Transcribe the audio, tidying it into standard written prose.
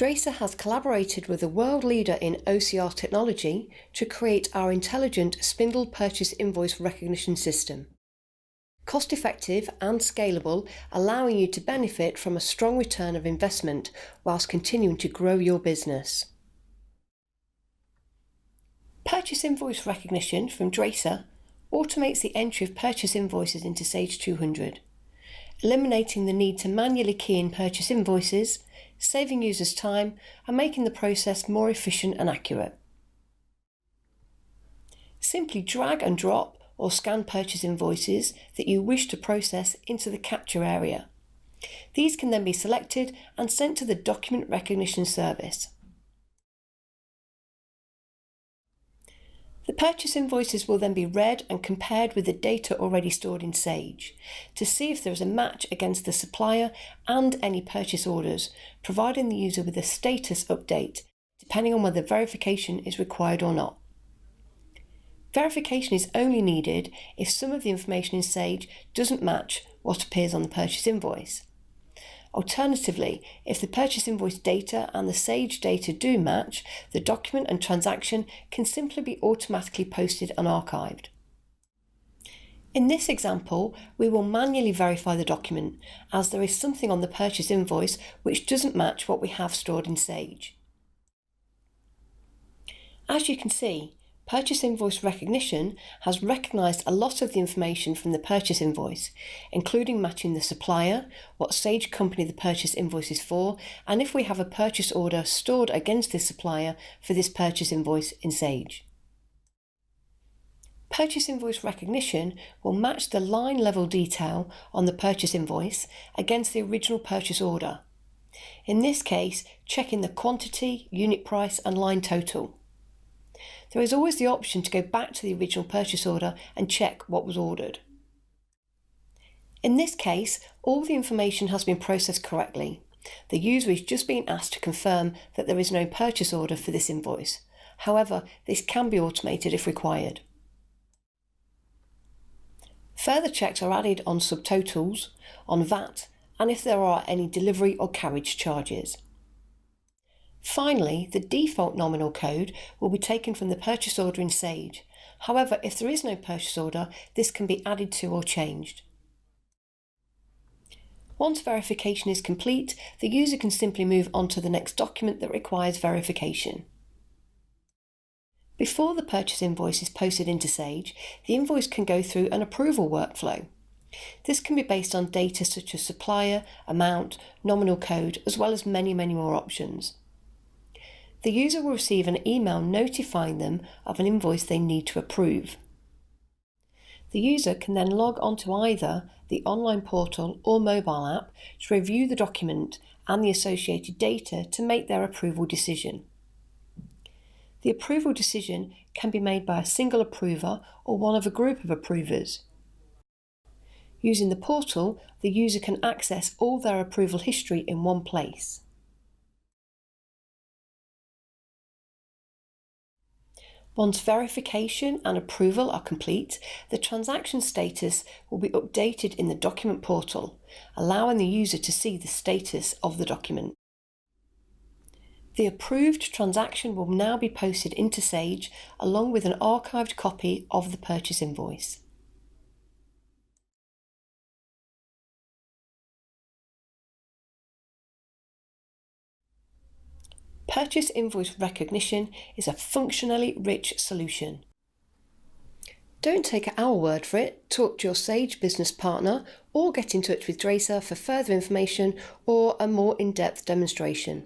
Dracer has collaborated with a world leader in OCR technology to create our intelligent Spindle purchase invoice recognition system. Cost-effective and scalable, allowing you to benefit from a strong return of investment whilst continuing to grow your business. Purchase invoice recognition from Dracer automates the entry of purchase invoices into Sage 200, eliminating the need to manually key in purchase invoices, saving users time and making the process more efficient and accurate. Simply drag and drop or scan purchase invoices that you wish to process into the capture area. These can then be selected and sent to the document recognition service. The purchase invoices will then be read and compared with the data already stored in Sage to see if there is a match against the supplier and any purchase orders, providing the user with a status update depending on whether verification is required or not. Verification is only needed if some of the information in Sage doesn't match what appears on the purchase invoice. Alternatively, if the purchase invoice data and the Sage data do match, the document and transaction can simply be automatically posted and archived. In this example, we will manually verify the document, as there is something on the purchase invoice which doesn't match what we have stored in Sage. As you can see, Purchase invoice recognition has recognised a lot of the information from the purchase invoice, including matching the supplier, what Sage company the purchase invoice is for, and if we have a purchase order stored against this supplier for this purchase invoice in Sage. Purchase invoice recognition will match the line level detail on the purchase invoice against the original purchase order. In this case, checking the quantity, unit price and line total. There is always the option to go back to the original purchase order and check what was ordered. In this case, all the information has been processed correctly. The user is just being asked to confirm that there is no purchase order for this invoice. However, this can be automated if required. Further checks are added on subtotals, on VAT, and if there are any delivery or carriage charges. Finally, the default nominal code will be taken from the purchase order in Sage. However, if there is no purchase order, this can be added to or changed. Once verification is complete, the user can simply move on to the next document that requires verification. Before the purchase invoice is posted into Sage, the invoice can go through an approval workflow. This can be based on data such as supplier, amount, nominal code, as well as many more options. The user will receive an email notifying them of an invoice they need to approve. The user can then log onto either the online portal or mobile app to review the document and the associated data to make their approval decision. The approval decision can be made by a single approver or one of a group of approvers. Using the portal, the user can access all their approval history in one place. Once verification and approval are complete, the transaction status will be updated in the document portal, allowing the user to see the status of the document. The approved transaction will now be posted into Sage along with an archived copy of the purchase invoice. Purchase invoice recognition is a functionally rich solution. Don't take our word for it, talk to your Sage business partner or get in touch with Dracer for further information or a more in-depth demonstration.